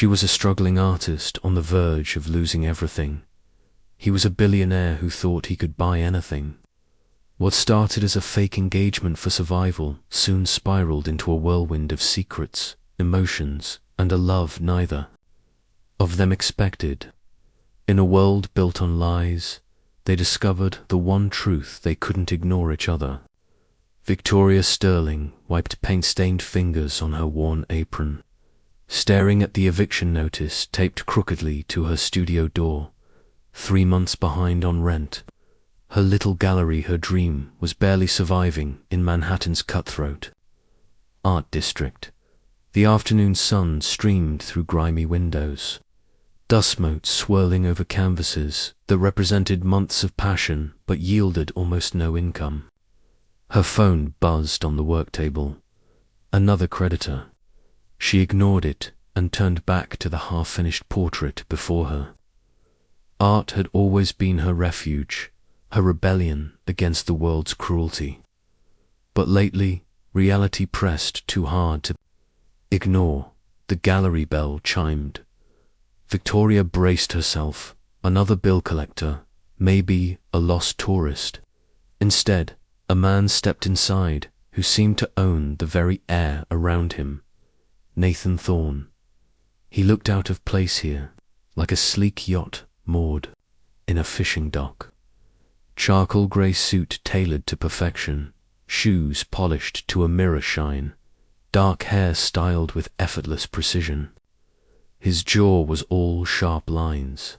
She was a struggling artist on the verge of losing everything. He was a billionaire who thought he could buy anything. What started as a fake engagement for survival soon spiraled into a whirlwind of secrets, emotions, and a love neither of them expected. In a world built on lies, they discovered the one truth: they couldn't ignore each other. Victoria Sterling wiped paint-stained fingers on her worn apron, staring at the eviction notice taped crookedly to her studio door. 3 months behind on rent. Her little gallery, her dream, was barely surviving in Manhattan's cutthroat art district. The afternoon sun streamed through grimy windows, dust motes swirling over canvases that represented months of passion but yielded almost no income. Her phone buzzed on the work table. Another creditor. She ignored it and turned back to the half-finished portrait before her. Art had always been her refuge, her rebellion against the world's cruelty. But lately, reality pressed too hard to ignore. The gallery bell chimed. Victoria braced herself. Another bill collector, maybe a lost tourist. Instead, a man stepped inside who seemed to own the very air around him. Nathan Thorne. He looked out of place here, like a sleek yacht moored in a fishing dock. Charcoal grey suit tailored to perfection, shoes polished to a mirror shine, dark hair styled with effortless precision. His jaw was all sharp lines,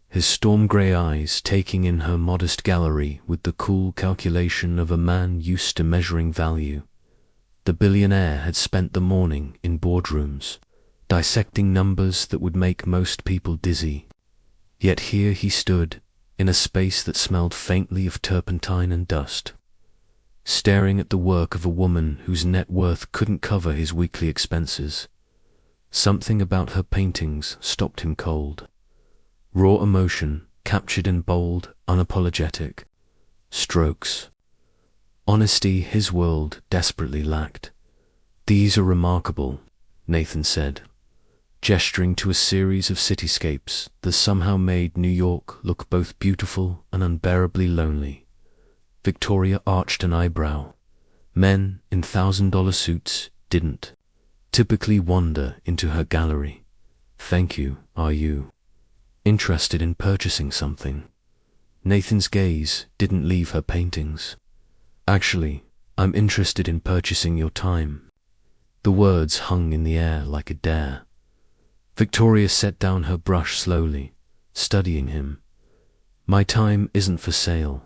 his storm grey eyes taking in her modest gallery with the cool calculation of a man used to measuring value. The billionaire had spent the morning in boardrooms, dissecting numbers that would make most people dizzy. Yet here he stood, in a space that smelled faintly of turpentine and dust, staring at the work of a woman whose net worth couldn't cover his weekly expenses. Something about her paintings stopped him cold. Raw emotion, captured in bold, unapologetic strokes. Honesty his world desperately lacked. "These are remarkable," Nathan said, gesturing to a series of cityscapes that somehow made New York look both beautiful and unbearably lonely. Victoria arched an eyebrow. Men in $1,000 suits didn't typically wander into her gallery. "Thank you. Are you interested in purchasing something?" Nathan's gaze didn't leave her paintings. "Actually, I'm interested in purchasing your time." The words hung in the air like a dare. Victoria set down her brush slowly, studying him. "My time isn't for sale."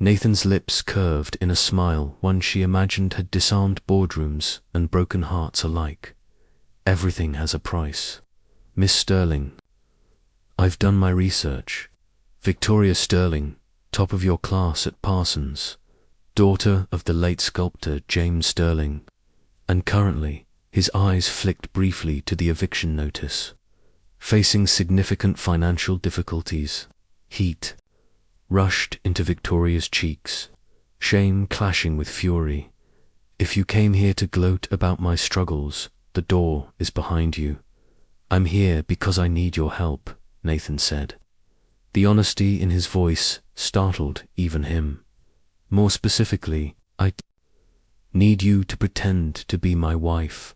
Nathan's lips curved in a smile one she imagined had disarmed boardrooms and broken hearts alike. "Everything has a price. Miss Sterling." "I've done my research. Victoria Sterling, top of your class at Parsons, daughter of the late sculptor James Sterling, and currently," his eyes flicked briefly to the eviction notice, "facing significant financial difficulties." Heat rushed into Victoria's cheeks, shame clashing with fury. "If you came here to gloat about my struggles, the door is behind you." "I'm here because I need your help," Nathan said. The honesty in his voice startled even him. "More specifically, I need you to pretend to be my wife.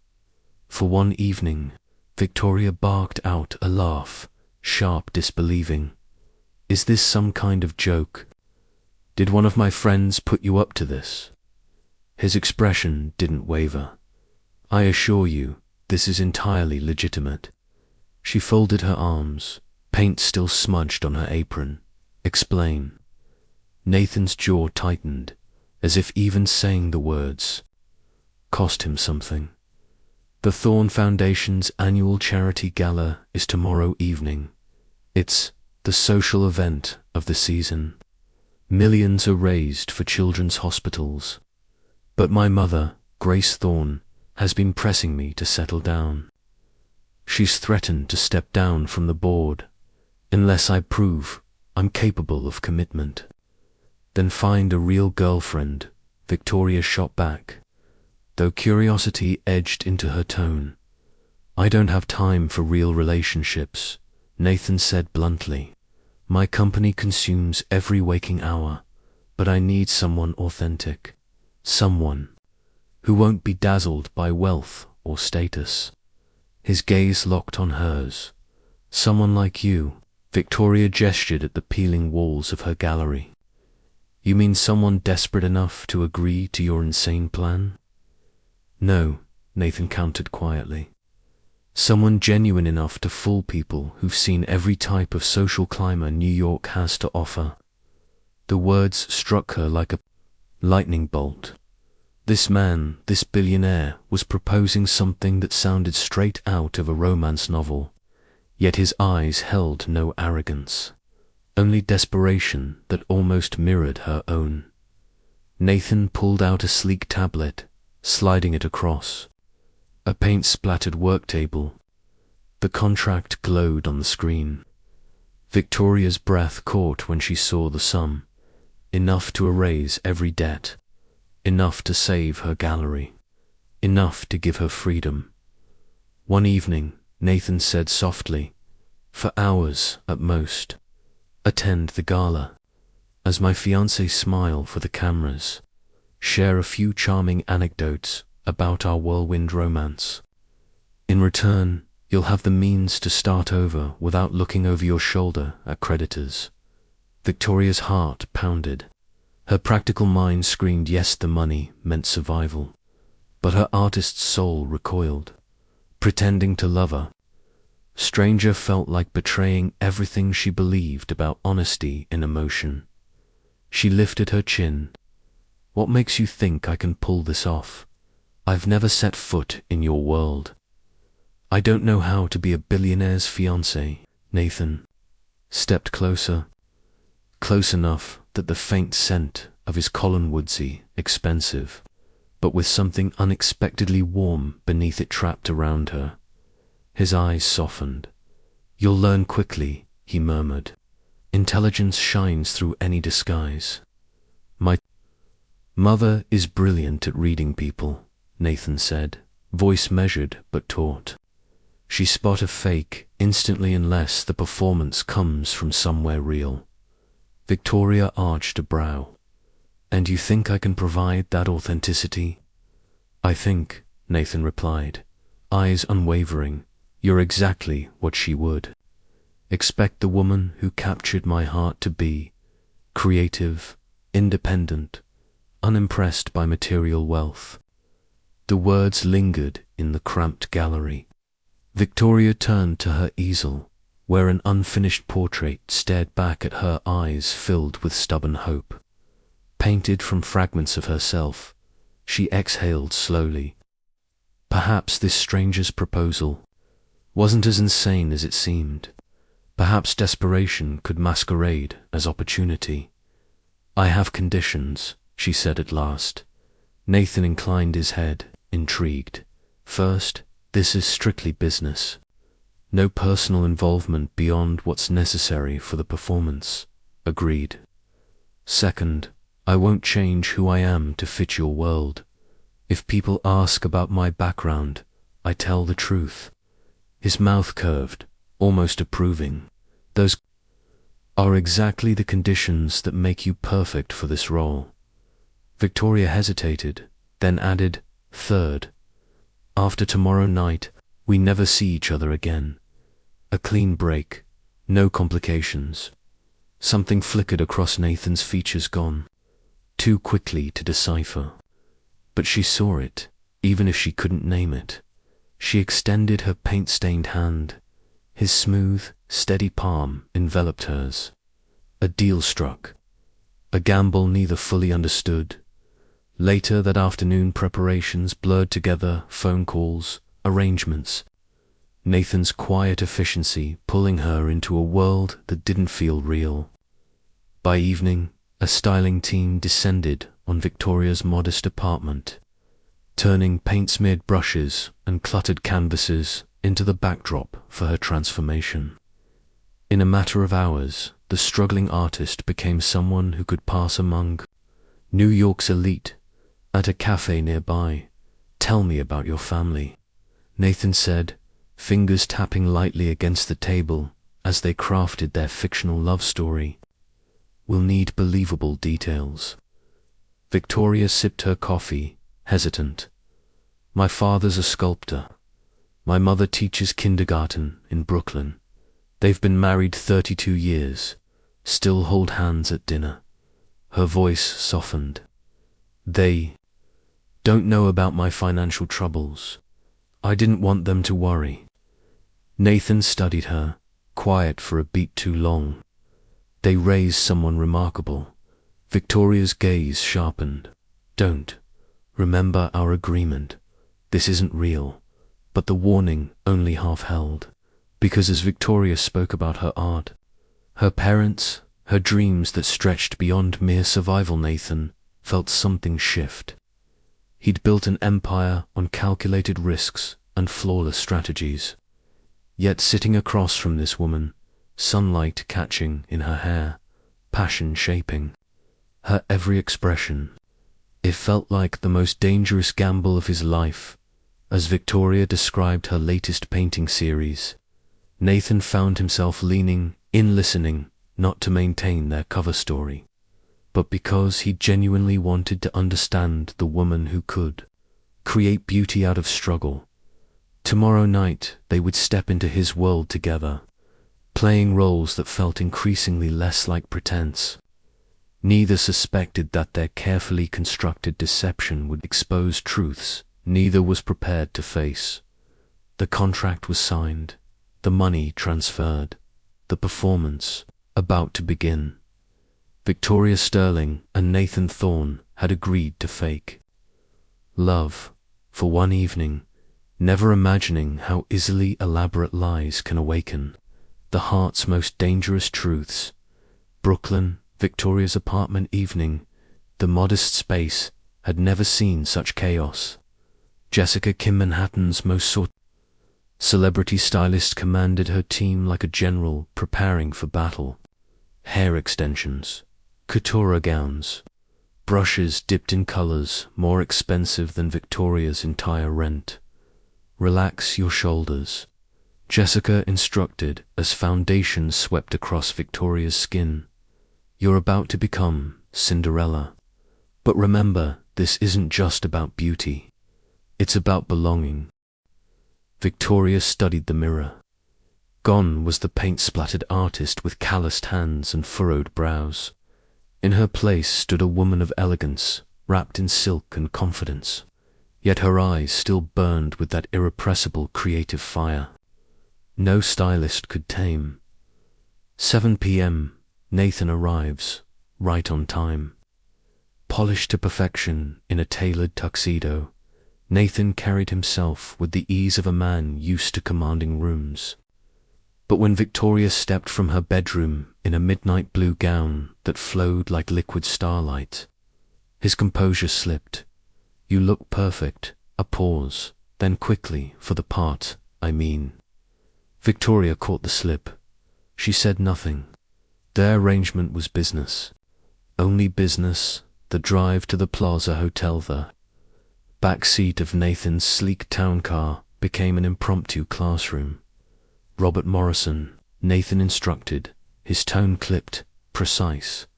For one evening." Victoria barked out a laugh, sharp disbelieving. "Is this some kind of joke? Did one of my friends put you up to this?" His expression didn't waver. "I assure you, this is entirely legitimate." She folded her arms, paint still smudged on her apron. "Explain." Nathan's jaw tightened, as if even saying the words cost him something. "The Thorne Foundation's annual charity gala is tomorrow evening. It's the social event of the season. Millions are raised for children's hospitals. But my mother, Grace Thorne, has been pressing me to settle down. She's threatened to step down from the board unless I prove I'm capable of commitment." "Then find a real girlfriend," Victoria shot back, though curiosity edged into her tone. I don't have time for real relationships, Nathan said bluntly. My company consumes every waking hour, but I need someone authentic. Someone who won't be dazzled by wealth or status. His gaze locked on hers. Someone like you. Victoria gestured at the peeling walls of her gallery. You mean someone desperate enough to agree to your insane plan? No, Nathan countered quietly. Someone genuine enough to fool people who've seen every type of social climber New York has to offer. The words struck her like a lightning bolt. This man, this billionaire, was proposing something that sounded straight out of a romance novel, yet his eyes held no arrogance, only desperation that almost mirrored her own. Nathan pulled out a sleek tablet, sliding it across. A paint-splattered work table. The contract glowed on the screen. Victoria's breath caught when she saw the sum. Enough to erase every debt. Enough to save her gallery. Enough to give her freedom. One evening, Nathan said softly, for hours at most, attend the gala. As my fiancé smile for the cameras, share a few charming anecdotes about our whirlwind romance. In return, you'll have the means to start over without looking over your shoulder at creditors. Victoria's heart pounded. Her practical mind screamed yes, the money meant survival. But her artist's soul recoiled, pretending to love her. Stranger felt like betraying everything she believed about honesty in emotion. She lifted her chin. What makes you think I can pull this off? I've never set foot in your world. I don't know how to be a billionaire's fiancé. Nathan stepped closer, close enough that the faint scent of his collinwoodsy, expensive, but with something unexpectedly warm beneath it trapped around her. His eyes softened. You'll learn quickly, he murmured. Intelligence shines through any disguise. My mother is brilliant at reading people, Nathan said, voice measured but taut. She spot a fake instantly unless the performance comes from somewhere real. Victoria arched a brow. And you think I can provide that authenticity? I think, Nathan replied, eyes unwavering, you're exactly what she would. Expect the woman who captured my heart to be creative, independent, unimpressed by material wealth. The words lingered in the cramped gallery. Victoria turned to her easel, where an unfinished portrait stared back at her, eyes filled with stubborn hope. Painted from fragments of herself, she exhaled slowly. Perhaps this stranger's proposal wasn't as insane as it seemed. Perhaps desperation could masquerade as opportunity. I have conditions, she said at last. Nathan inclined his head, intrigued. First, this is strictly business. No personal involvement beyond what's necessary for the performance. Agreed. Second, I won't change who I am to fit your world. If people ask about my background, I tell the truth. His mouth curved, almost approving. Those are exactly the conditions that make you perfect for this role. Victoria hesitated, then added, third, after tomorrow night, we never see each other again. A clean break, no complications. Something flickered across Nathan's features, gone, too quickly to decipher. But she saw it, even if she couldn't name it. She extended her paint-stained hand. His smooth, steady palm enveloped hers. A deal struck. A gamble neither fully understood. Later that afternoon, preparations blurred together, phone calls, arrangements. Nathan's quiet efficiency pulling her into a world that didn't feel real. By evening, a styling team descended on Victoria's modest apartment, turning paint-smeared brushes and cluttered canvases into the backdrop for her transformation. In a matter of hours, the struggling artist became someone who could pass among New York's elite. At a cafe nearby, tell me about your family, Nathan said, fingers tapping lightly against the table as they crafted their fictional love story. "We'll need believable details." Victoria sipped her coffee, hesitant. "My father's a sculptor. My mother teaches kindergarten in Brooklyn. They've been married 32 years, still hold hands at dinner." Her voice softened. "They don't know about my financial troubles. I didn't want them to worry." Nathan studied her, quiet for a beat too long. "They raised someone remarkable." Victoria's gaze sharpened. "Don't. Remember our agreement. This isn't real." But the warning only half held, because as Victoria spoke about her art, her parents, her dreams that stretched beyond mere survival, Nathan felt something shift. He'd built an empire on calculated risks and flawless strategies. Yet sitting across from this woman, sunlight catching in her hair, passion shaping her every expression, it felt like the most dangerous gamble of his life. As Victoria described her latest painting series, Nathan found himself leaning in, listening, not to maintain their cover story, but because he genuinely wanted to understand the woman who could create beauty out of struggle. Tomorrow night they would step into his world together, playing roles that felt increasingly less like pretense. Neither suspected that their carefully constructed deception would expose truths neither was prepared to face. The contract was signed, the money transferred, the performance about to begin. Victoria Sterling and Nathan Thorne had agreed to fake love for one evening, never imagining how easily elaborate lies can awaken the heart's most dangerous truths. Brooklyn, Victoria's apartment evening, the modest space had never seen such chaos. Jessica Kim, Manhattan's most sought celebrity stylist, commanded her team like a general preparing for battle. Hair extensions, couture gowns, brushes dipped in colors more expensive than Victoria's entire rent. "Relax your shoulders," Jessica instructed as foundation swept across Victoria's skin. "You're about to become Cinderella. But remember, this isn't just about beauty. It's about belonging." Victoria studied the mirror. Gone was the paint-splattered artist with calloused hands and furrowed brows. In her place stood a woman of elegance, wrapped in silk and confidence. Yet her eyes still burned with that irrepressible creative fire no stylist could tame. 7 p.m. Nathan arrives, right on time. Polished to perfection in a tailored tuxedo, Nathan carried himself with the ease of a man used to commanding rooms. But when Victoria stepped from her bedroom in a midnight blue gown that flowed like liquid starlight, his composure slipped. "You look perfect." A pause, then quickly, "For the part, I mean." Victoria caught the slip. She said nothing. Their arrangement was business. Only business. The drive to the Plaza Hotel, the backseat of Nathan's sleek town car, became an impromptu classroom. "Robert Morrison," Nathan instructed, his tone clipped, precise.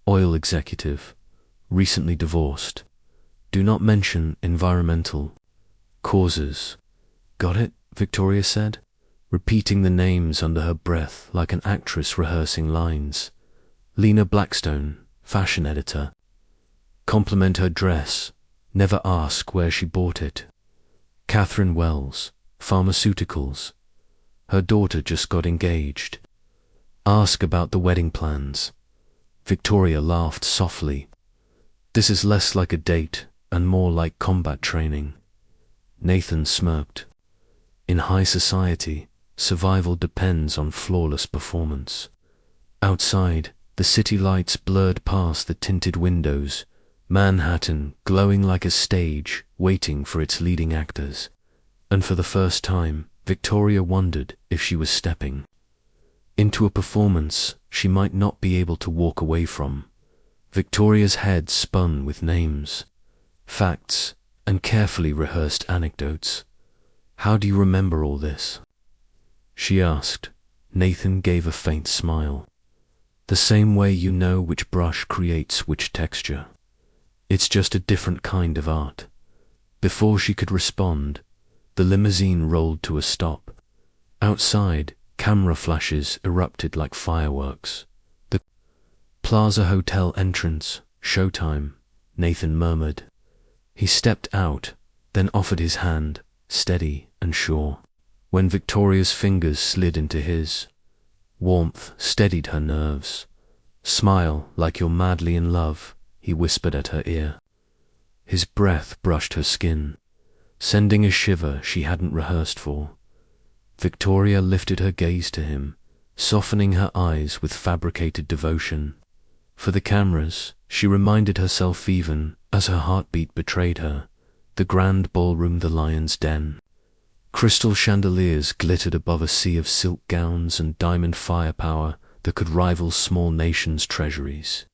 "Oil executive, recently divorced. Do not mention environmental causes." "Got it," Victoria said, repeating the names under her breath like an actress rehearsing lines. "Lena Blackstone, fashion editor. Compliment her dress. Never ask where she bought it. Catherine Wells, pharmaceuticals. Her daughter just got engaged. Ask about the wedding plans." Victoria laughed softly. "This is less like a date and more like combat training." Nathan smirked. In high society, survival depends on flawless performance. Outside, the city lights blurred past the tinted windows, Manhattan glowing like a stage waiting for its leading actors. And for the first time, Victoria wondered if she was stepping into a performance she might not be able to walk away from. Victoria's head spun with names, facts, and carefully rehearsed anecdotes. How do you remember all this? She asked. Nathan gave a faint smile. The same way you know which brush creates which texture. It's just a different kind of art. Before she could respond, the limousine rolled to a stop. Outside, camera flashes erupted like fireworks. The Plaza Hotel entrance, showtime, Nathan murmured. He stepped out, then offered his hand, steady and sure. When Victoria's fingers slid into his, warmth steadied her nerves. Smile like you're madly in love, he whispered at her ear. His breath brushed her skin, sending a shiver she hadn't rehearsed for. Victoria lifted her gaze to him, softening her eyes with fabricated devotion. For the cameras, she reminded herself even, as her heartbeat betrayed her, the grand ballroom, the lion's den. Crystal chandeliers glittered above a sea of silk gowns and diamond firepower that could rival small nations' treasuries.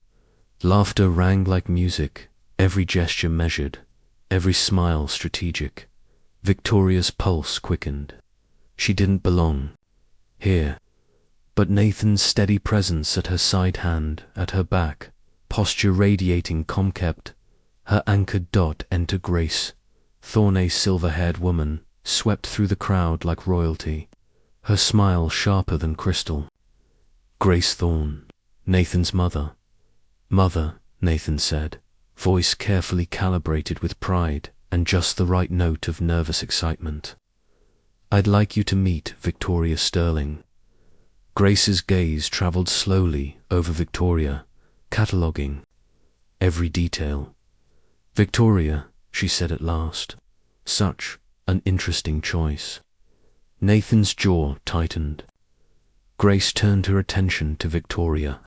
Laughter rang like music, every gesture measured, every smile strategic. Victoria's pulse quickened. She didn't belong here. But Nathan's steady presence at her side, hand at her back, posture radiating calm, kept her anchored. Enter Grace Thorne, a silver-haired woman, swept through the crowd like royalty, her smile sharper than crystal. Grace Thorne, Nathan's mother. Mother, Nathan said, voice carefully calibrated with pride and just the right note of nervous excitement. I'd like you to meet Victoria Sterling. Grace's gaze traveled slowly over Victoria, cataloguing every detail. Victoria, she said at last. Such an interesting choice. Nathan's jaw tightened. Grace turned her attention to Victoria.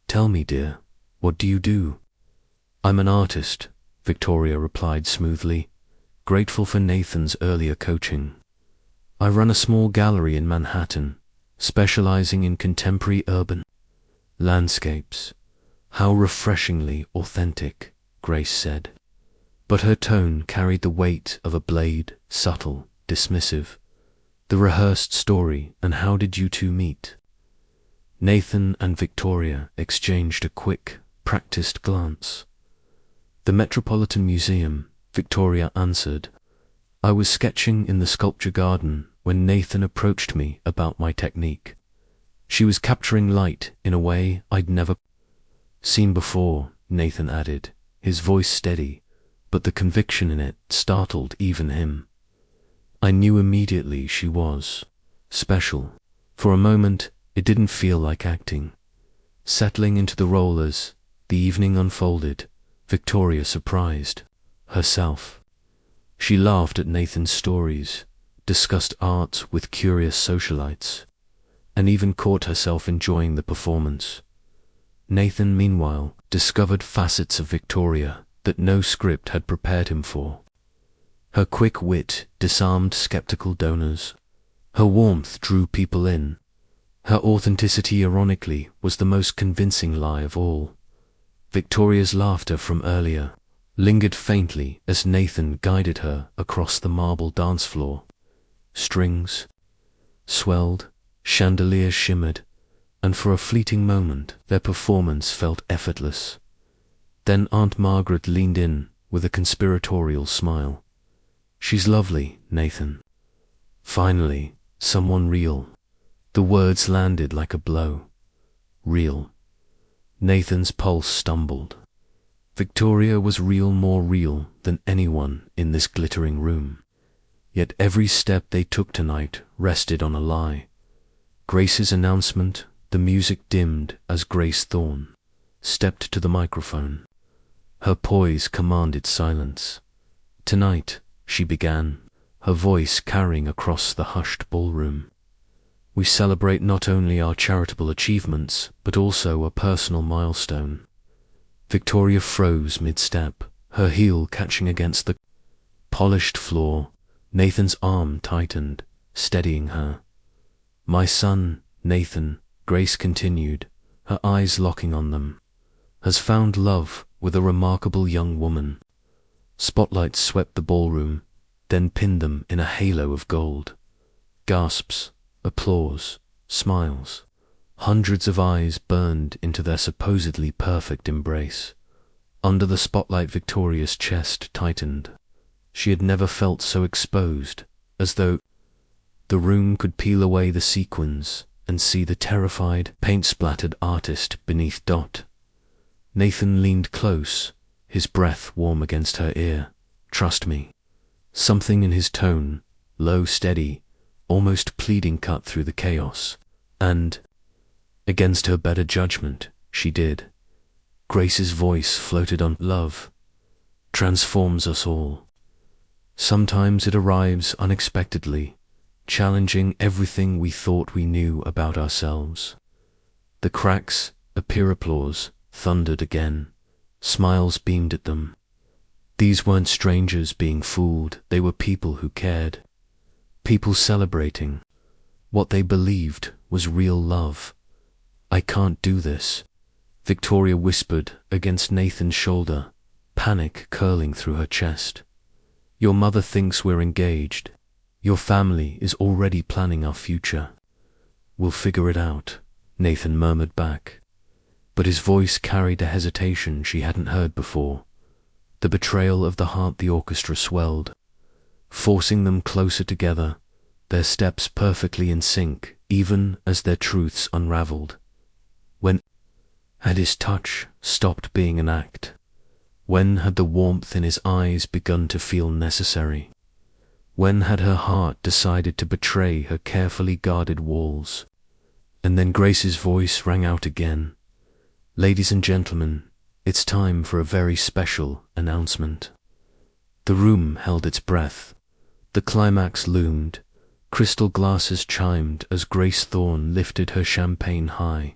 Tell me, dear, what do you do? I'm an artist, Victoria replied smoothly, grateful for Nathan's earlier coaching. I run a small gallery in Manhattan, specializing in contemporary urban landscapes. How refreshingly authentic, Grace said. But her tone carried the weight of a blade, subtle, dismissive. The rehearsed story, and how did you two meet? Nathan and Victoria exchanged a quick, practiced glance. The Metropolitan Museum, Victoria answered. I was sketching in the sculpture garden when Nathan approached me about my technique. She was capturing light in a way I'd never seen before, Nathan added, his voice steady, but the conviction in it startled even him. I knew immediately she was special. For a moment, it didn't feel like acting. Settling into the role as the evening unfolded, Victoria surprised herself. She laughed at Nathan's stories, discussed art with curious socialites, and even caught herself enjoying the performance. Nathan, meanwhile, discovered facets of Victoria that no script had prepared him for. Her quick wit disarmed skeptical donors. Her warmth drew people in. Her authenticity, ironically, was the most convincing lie of all. Victoria's laughter from earlier lingered faintly as Nathan guided her across the marble dance floor. Strings swelled, chandeliers shimmered, and for a fleeting moment their performance felt effortless. Then Aunt Margaret leaned in with a conspiratorial smile. She's lovely, Nathan. Finally, someone real. The words landed like a blow. Real. Nathan's pulse stumbled. Victoria was real, more real than anyone in this glittering room. Yet every step they took tonight rested on a lie. Grace's announcement, the music dimmed as Grace Thorne stepped to the microphone. Her poise commanded silence. Tonight, she began, her voice carrying across the hushed ballroom. We celebrate not only our charitable achievements, but also a personal milestone. Victoria froze mid-step, her heel catching against the polished floor. Nathan's arm tightened, steadying her. My son, Nathan, Grace continued, her eyes locking on them, has found love with a remarkable young woman. Spotlights swept the ballroom, then pinned them in a halo of gold. Gasps, applause, smiles. Hundreds of eyes burned into their supposedly perfect embrace. Under the spotlight, Victoria's chest tightened. She had never felt so exposed, as though the room could peel away the sequins and see the terrified, paint-splattered artist beneath. Nathan leaned close, his breath warm against her ear. "Trust me." Something in his tone, low, steady, almost pleading, cut through the chaos. And, against her better judgment, she did. Grace's voice floated on. "Love transforms us all. Sometimes it arrives unexpectedly, challenging everything we thought we knew about ourselves." The cracks appear. Applause thundered again. Smiles beamed at them. These weren't strangers being fooled, they were people who cared. People celebrating what they believed was real love. "I can't do this," Victoria whispered against Nathan's shoulder, panic curling through her chest. "Your mother thinks we're engaged. Your family is already planning our future." "We'll figure it out," Nathan murmured back. But his voice carried a hesitation she hadn't heard before. The betrayal of the heart. The orchestra swelled, forcing them closer together, their steps perfectly in sync, even as their truths unraveled. When had his touch stopped being an act? When had the warmth in his eyes begun to feel necessary? When had her heart decided to betray her carefully guarded walls? And then Grace's voice rang out again. "Ladies and gentlemen, it's time for a very special announcement." The room held its breath. The climax loomed. Crystal glasses chimed as Grace Thorne lifted her champagne high.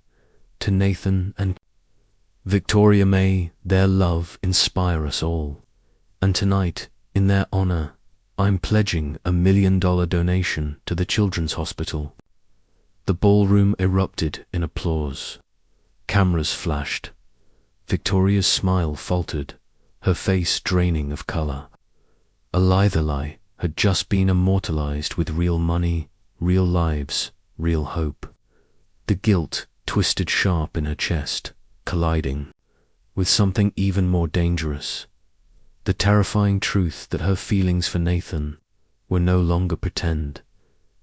"To Nathan and Victoria, may their love inspire us all. And tonight, in their honor, I'm pledging $1 million donation to the Children's Hospital." The ballroom erupted in applause. Cameras flashed. Victoria's smile faltered, her face draining of color. A lie had just been immortalized with real money, real lives, real hope. The guilt twisted sharp in her chest, colliding with something even more dangerous. The terrifying truth that her feelings for Nathan were no longer pretend.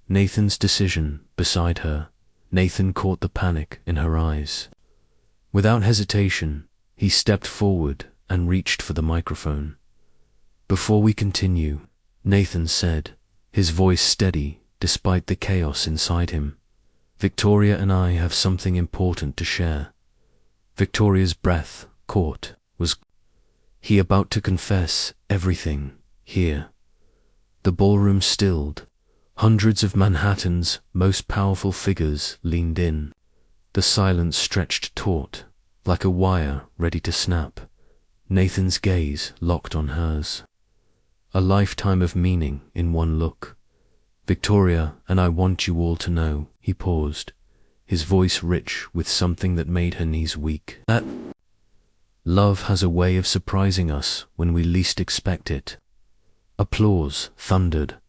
Nathan's decision beside her. Nathan caught the panic in her eyes. Without hesitation, he stepped forward and reached for the microphone. "Before we continue," Nathan said, his voice steady despite the chaos inside him, "Victoria and I have something important to share." Victoria's breath caught. Was he about to confess everything here? The ballroom stilled. Hundreds of Manhattan's most powerful figures leaned in. The silence stretched taut, like a wire ready to snap. Nathan's gaze locked on hers. A lifetime of meaning in one look. "Victoria, and I want you all to know," he paused, his voice rich with something that made her knees weak, "that love has a way of surprising us when we least expect it." Applause thundered.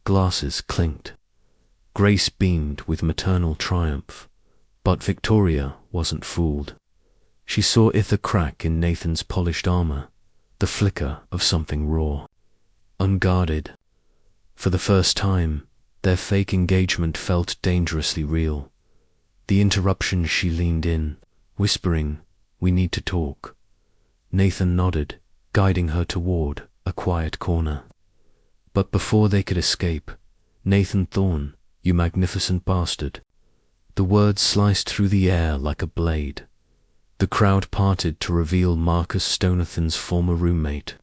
Glasses clinked. Grace beamed with maternal triumph. But Victoria wasn't fooled. She saw a crack in Nathan's polished armor, the flicker of something raw. Unguarded. For the first time, their fake engagement felt dangerously real. The interruption, she leaned in, whispering, "We need to talk." Nathan nodded, guiding her toward a quiet corner. But before they could escape, "Nathan Thorne, you magnificent bastard." The words sliced through the air like a blade. The crowd parted to reveal Marcus Stonathan's former roommate,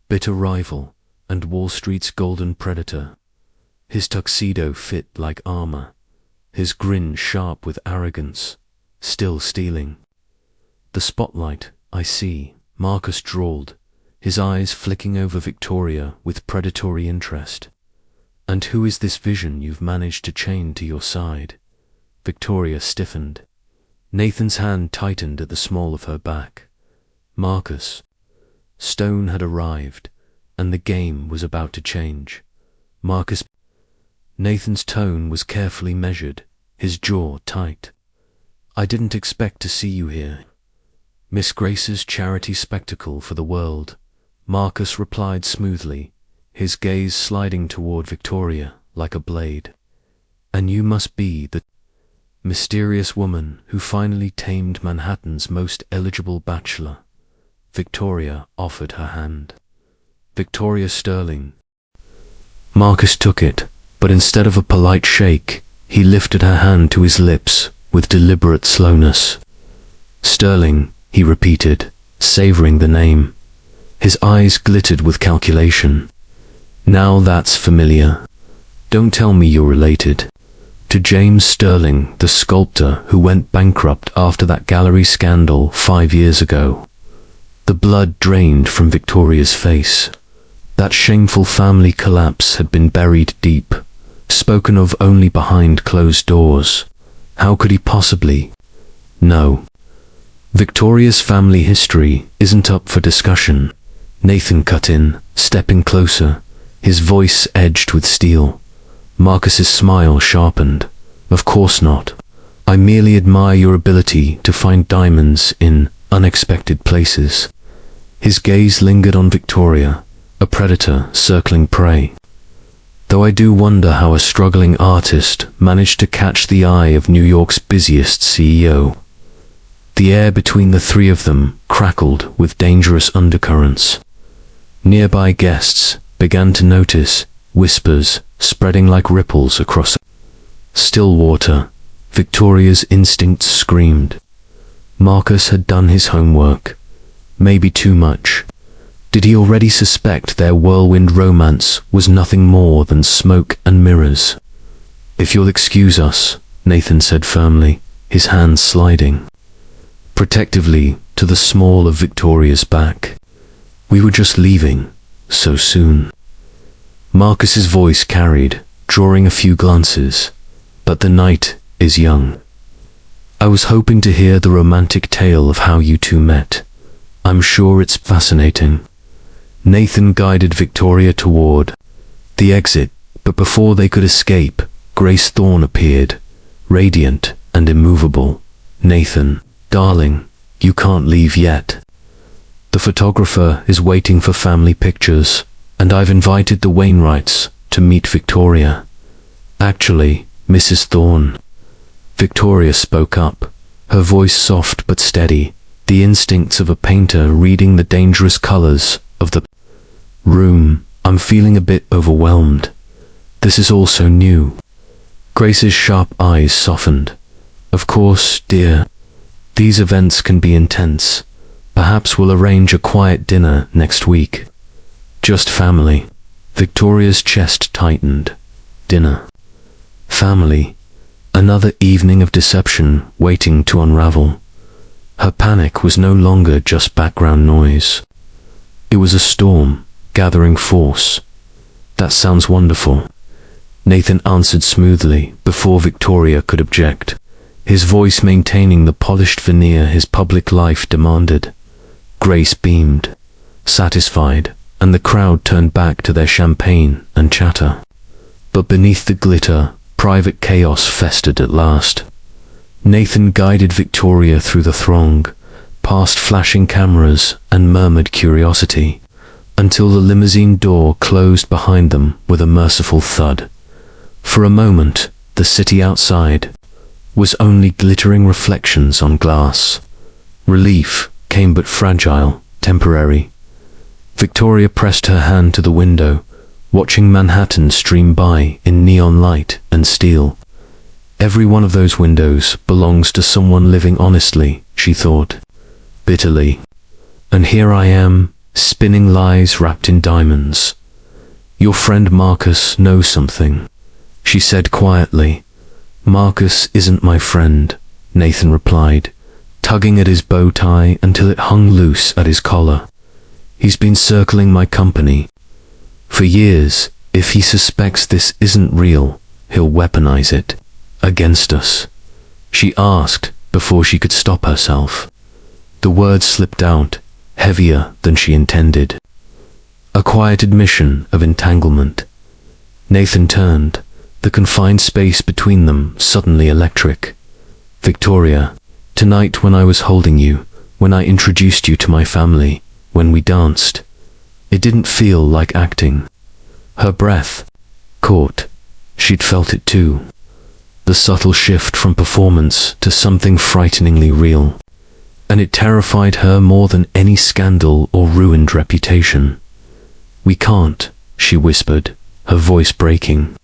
bitter rival, and Wall Street's golden predator. His tuxedo fit like armor, his grin sharp with arrogance, still stealing. "The spotlight, I see," Marcus drawled, his eyes flicking over Victoria with predatory interest. "And who is this vision you've managed to chain to your side?" Victoria stiffened. Nathan's hand tightened at the small of her back. Marcus. Stone had arrived, and the game was about to change. Marcus. Nathan's tone was carefully measured, his jaw tight. I didn't expect to see you here. Miss Grace's charity spectacle for the world, Marcus replied smoothly, his gaze sliding toward Victoria like a blade. And you must be the mysterious woman who finally tamed Manhattan's most eligible bachelor. Victoria offered her hand. Victoria Sterling. Marcus took it, but instead of a polite shake, he lifted her hand to his lips with deliberate slowness. Sterling, he repeated, savoring the name. His eyes glittered with calculation. Now that's familiar. Don't tell me you're related to James Sterling, the sculptor who went bankrupt after that gallery scandal 5 years ago. The blood drained from Victoria's face. That shameful family collapse had been buried deep, spoken of only behind closed doors. How could he possibly? No. Victoria's family history isn't up for discussion. Nathan cut in, stepping closer, his voice edged with steel. Marcus's smile sharpened. Of course not. I merely admire your ability to find diamonds in unexpected places. His gaze lingered on Victoria, a predator circling prey. Though I do wonder how a struggling artist managed to catch the eye of New York's busiest CEO. The air between the three of them crackled with dangerous undercurrents. Nearby guests began to notice whispers spreading like ripples across still water. Victoria's instincts screamed. Marcus had done his homework. Maybe too much. Did he already suspect their whirlwind romance was nothing more than smoke and mirrors? If you'll excuse us, Nathan said firmly, his hands sliding protectively to the small of Victoria's back. We were just leaving, so soon. Marcus's voice carried, drawing a few glances. But the night is young. I was hoping to hear the romantic tale of how you two met. I'm sure it's fascinating. Nathan guided Victoria toward the exit, but before they could escape, Grace Thorne appeared, radiant and immovable. Nathan, darling, you can't leave yet. The photographer is waiting for family pictures, and I've invited the Wainwrights to meet Victoria. Actually, Mrs. Thorne. Victoria spoke up, her voice soft but steady, the instincts of a painter reading the dangerous colors of the room. I'm feeling a bit overwhelmed. This is all so new. Grace's sharp eyes softened. Of course, dear. These events can be intense. Perhaps we'll arrange a quiet dinner next week. Just family. Victoria's chest tightened. Dinner. Family. Another evening of deception waiting to unravel. Her panic was no longer just background noise. It was a storm, gathering force. That sounds wonderful. Nathan answered smoothly before Victoria could object, his voice maintaining the polished veneer his public life demanded. Grace beamed, satisfied, and the crowd turned back to their champagne and chatter. But beneath the glitter, private chaos festered at last. Nathan guided Victoria through the throng, past flashing cameras and murmured curiosity, until the limousine door closed behind them with a merciful thud. For a moment, the city outside was only glittering reflections on glass. Relief came but fragile, temporary. Victoria pressed her hand to the window, watching Manhattan stream by in neon light and steel. Every one of those windows belongs to someone living honestly, she thought, bitterly. And here I am, spinning lies wrapped in diamonds. Your friend Marcus knows something, she said quietly. Marcus isn't my friend, Nathan replied, tugging at his bow tie until it hung loose at his collar. He's been circling my company for years. If he suspects this isn't real, he'll weaponize it against us. She asked before she could stop herself. The words slipped out, heavier than she intended. A quiet admission of entanglement. Nathan turned, the confined space between them suddenly electric. Victoria, tonight when I was holding you, when I introduced you to my family, when we danced, it didn't feel like acting. Her breath caught. She'd felt it too. The subtle shift from performance to something frighteningly real. And it terrified her more than any scandal or ruined reputation. We can't, she whispered, her voice breaking.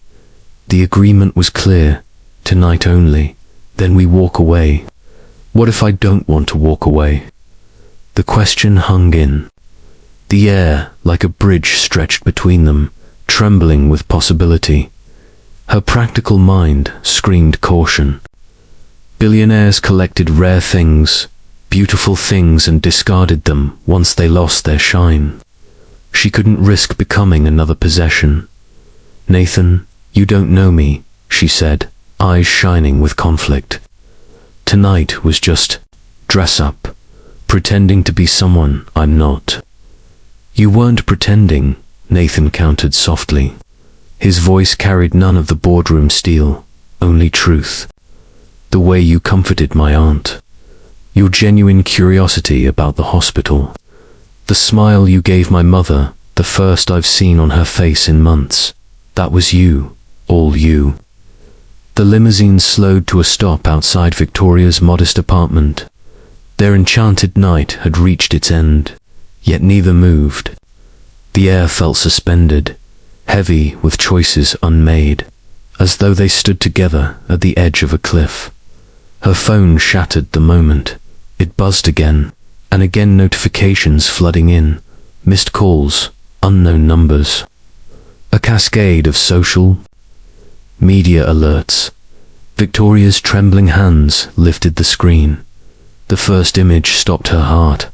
The agreement was clear, tonight only, then we walk away. What if I don't want to walk away? The question hung in the air like a bridge stretched between them, trembling with possibility. Her practical mind screamed caution. Billionaires collected rare things, beautiful things, and discarded them once they lost their shine. She couldn't risk becoming another possession. Nathan, you don't know me, she said, eyes shining with conflict. Tonight was just dress up, pretending to be someone I'm not. You weren't pretending, Nathan countered softly. His voice carried none of the boardroom steel, only truth. The way you comforted my aunt. Your genuine curiosity about the hospital. The smile you gave my mother, the first I've seen on her face in months. That was you, all you. The limousine slowed to a stop outside Victoria's modest apartment. Their enchanted night had reached its end, yet neither moved. The air felt suspended, heavy with choices unmade, as though they stood together at the edge of a cliff. Her phone shattered the moment. It buzzed again, and again, notifications flooding in, missed calls, unknown numbers. A cascade of social media alerts. Victoria's trembling hands lifted the screen. The first image stopped her heart.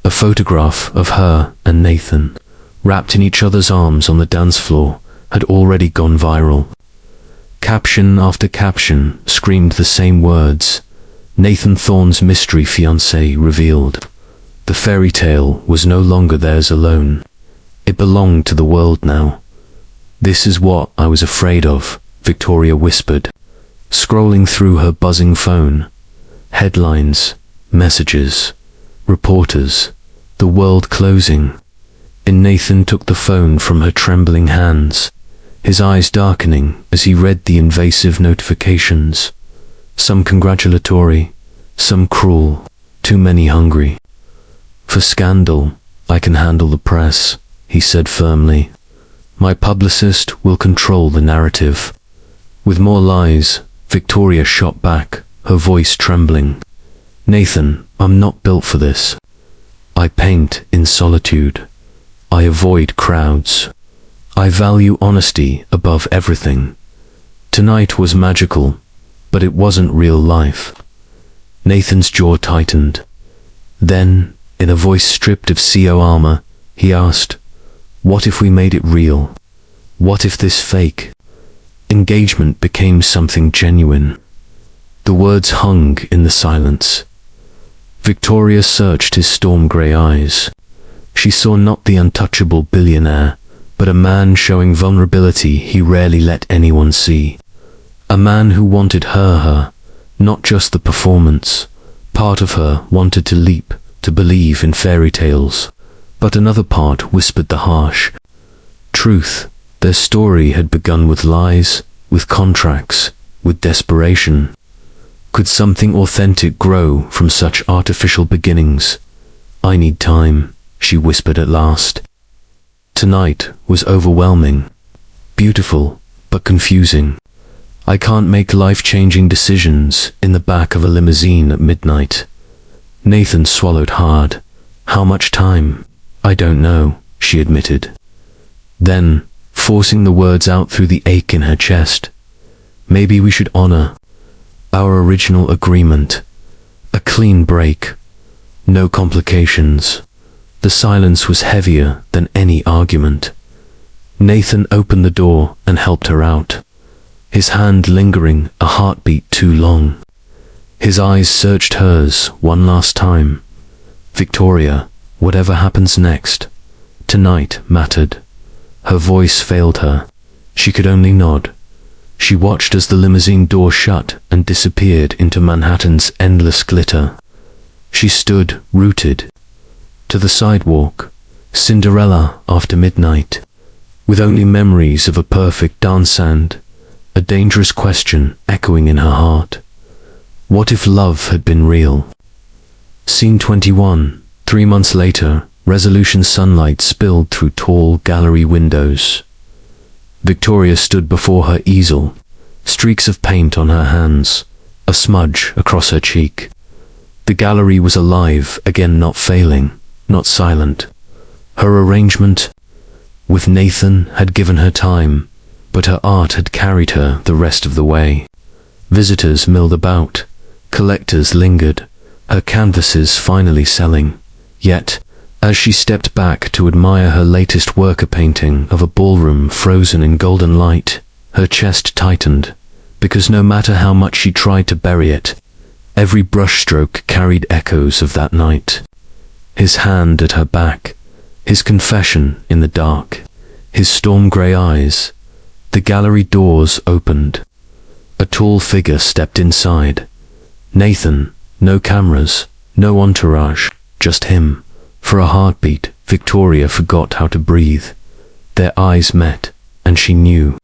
A photograph of her and Nathan, wrapped in each other's arms on the dance floor, had already gone viral. Caption after caption screamed the same words. Nathan Thorne's mystery fiancé revealed. The fairy tale was no longer theirs alone. It belonged to the world now. This is what I was afraid of, Victoria whispered, scrolling through her buzzing phone. Headlines, messages, reporters, the world closing. And Nathan took the phone from her trembling hands, his eyes darkening as he read the invasive notifications. Some congratulatory, some cruel, too many hungry. For scandal, I can handle the press, he said firmly. My publicist will control the narrative. With more lies, Victoria shot back, her voice trembling. Nathan, I'm not built for this. I paint in solitude. I avoid crowds. I value honesty above everything. Tonight was magical, but it wasn't real life. Nathan's jaw tightened. Then, in a voice stripped of CO armor, he asked, what if we made it real? What if this fake engagement became something genuine? The words hung in the silence. Victoria searched his storm-grey eyes. She saw not the untouchable billionaire, but a man showing vulnerability he rarely let anyone see. A man who wanted her, not just the performance. Part of her wanted to leap, to believe in fairy tales, but another part whispered the harsh truth. Their story had begun with lies, with contracts, with desperation. Could something authentic grow from such artificial beginnings? I need time, she whispered at last. Tonight was overwhelming, beautiful, but confusing. I can't make life-changing decisions in the back of a limousine at midnight. Nathan swallowed hard. How much time? I don't know, she admitted. Then, forcing the words out through the ache in her chest, maybe we should honor our original agreement. A clean break. No complications. The silence was heavier than any argument. Nathan opened the door and helped her out, his hand lingering a heartbeat too long. His eyes searched hers one last time. Victoria, whatever happens next, tonight mattered. Her voice failed her. She could only nod. She watched as the limousine door shut and disappeared into Manhattan's endless glitter. She stood, rooted to the sidewalk, Cinderella after midnight, with only memories of a perfect dance and a dangerous question echoing in her heart. What if love had been real? Scene 21. 3 months later, resolution sunlight spilled through tall gallery windows. Victoria stood before her easel, streaks of paint on her hands, a smudge across her cheek. The gallery was alive, again not failing, not silent. Her arrangement with Nathan had given her time, but her art had carried her the rest of the way. Visitors milled about, collectors lingered, her canvases finally selling. Yet, as she stepped back to admire her latest worker painting of a ballroom frozen in golden light, her chest tightened, because no matter how much she tried to bury it, every brushstroke carried echoes of that night. His hand at her back, his confession in the dark, his storm-grey eyes. The gallery doors opened. A tall figure stepped inside. Nathan, no cameras, no entourage, just him. For a heartbeat, Victoria forgot how to breathe. Their eyes met, and she knew.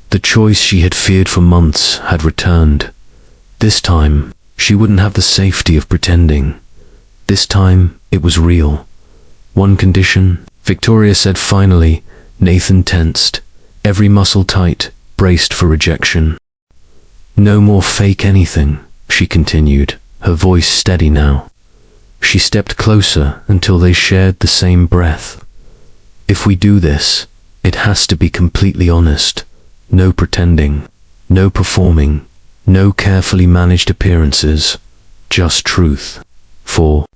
The choice she had feared for months had returned. This time, she wouldn't have the safety of pretending. This time, it was real. One condition, Victoria said finally. Nathan tensed, every muscle tight, braced for rejection. No more fake anything, she continued, her voice steady now. She stepped closer until they shared the same breath. If we do this, it has to be completely honest. No pretending, no performing, no carefully managed appearances, just truth. For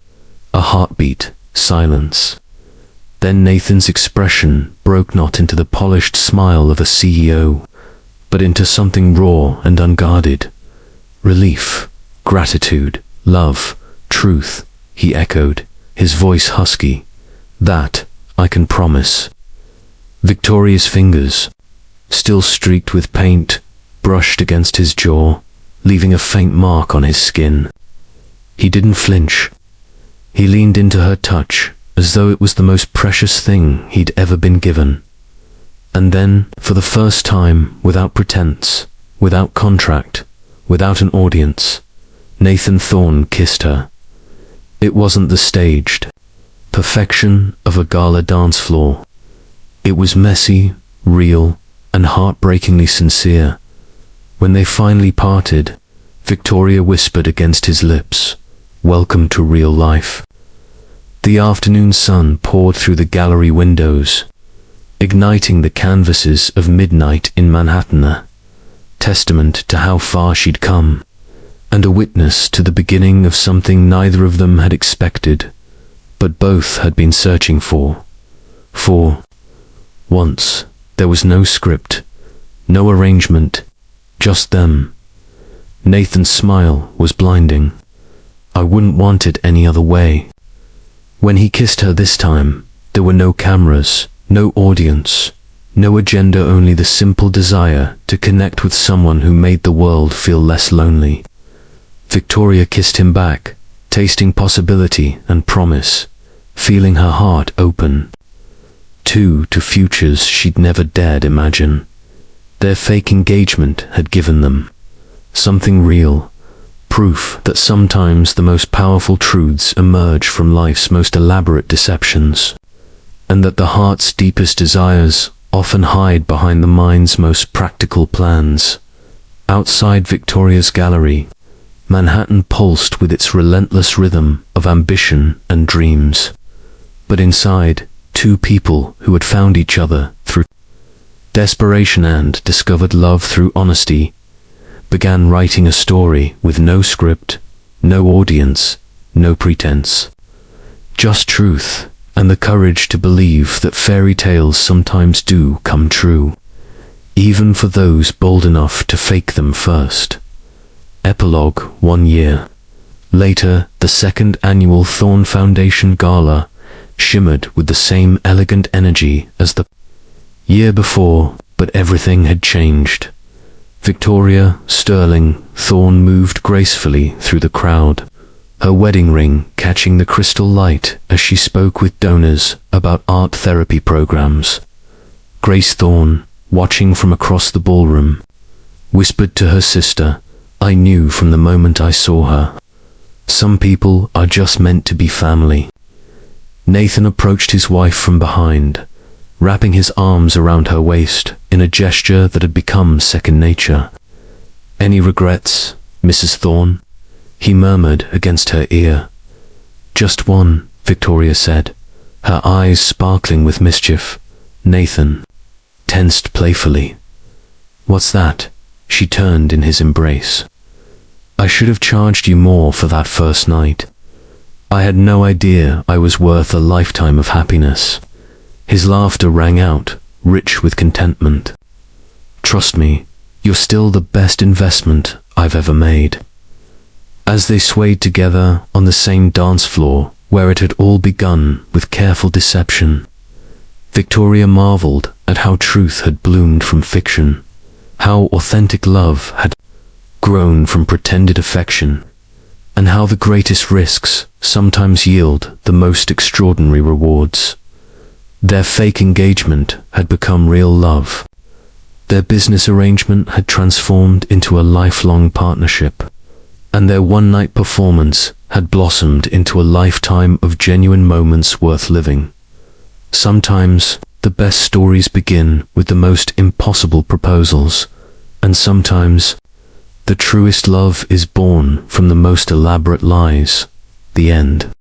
a heartbeat, silence. Then Nathan's expression broke not into the polished smile of a CEO, but into something raw and unguarded. Relief, gratitude, love, truth, he echoed, his voice husky. That, I can promise. Victoria's fingers, still streaked with paint, brushed against his jaw, leaving a faint mark on his skin. He didn't flinch. He leaned into her touch, as though it was the most precious thing he'd ever been given. And then, for the first time, without pretense, without contract, without an audience, Nathan Thorne kissed her. It wasn't the staged perfection of a gala dance floor. It was messy, real, and heartbreakingly sincere. When they finally parted, Victoria whispered against his lips, "Welcome to real life." The afternoon sun poured through the gallery windows, igniting the canvases of midnight in Manhattan, a testament to how far she'd come, and a witness to the beginning of something neither of them had expected, but both had been searching for. For once, there was no script, no arrangement, just them. Nathan's smile was blinding. I wouldn't want it any other way. When he kissed her this time, there were no cameras, no audience, no agenda, only the simple desire to connect with someone who made the world feel less lonely. Victoria kissed him back, tasting possibility and promise, feeling her heart open. To futures she'd never dared imagine. Their fake engagement had given them something real. Proof that sometimes the most powerful truths emerge from life's most elaborate deceptions, and that the heart's deepest desires often hide behind the mind's most practical plans. Outside Victoria's gallery, Manhattan pulsed with its relentless rhythm of ambition and dreams. But inside, two people who had found each other through desperation and discovered love through honesty began writing a story with no script, no audience, no pretense. Just truth, and the courage to believe that fairy tales sometimes do come true, even for those bold enough to fake them first. Epilogue. 1 year later, the second annual Thorne Foundation Gala, shimmered with the same elegant energy as the year before, but everything had changed. Victoria Sterling Thorne moved gracefully through the crowd, her wedding ring catching the crystal light as she spoke with donors about art therapy programs. Grace Thorne, watching from across the ballroom, whispered to her sister, "I knew from the moment I saw her. Some people are just meant to be family." Nathan approached his wife from behind, wrapping his arms around her waist in a gesture that had become second nature. "Any regrets, Mrs. Thorne?" he murmured against her ear. "Just one," Victoria said, her eyes sparkling with mischief. Nathan tensed playfully. "What's that?" She turned in his embrace. "I should have charged you more for that first night. I had no idea I was worth a lifetime of happiness." His laughter rang out, rich with contentment. "Trust me, you're still the best investment I've ever made." As they swayed together on the same dance floor where it had all begun with careful deception, Victoria marveled at how truth had bloomed from fiction, how authentic love had grown from pretended affection, and how the greatest risks sometimes yield the most extraordinary rewards. Their fake engagement had become real love. Their business arrangement had transformed into a lifelong partnership, and their one-night performance had blossomed into a lifetime of genuine moments worth living. Sometimes the best stories begin with the most impossible proposals, and sometimes the truest love is born from the most elaborate lies. The end.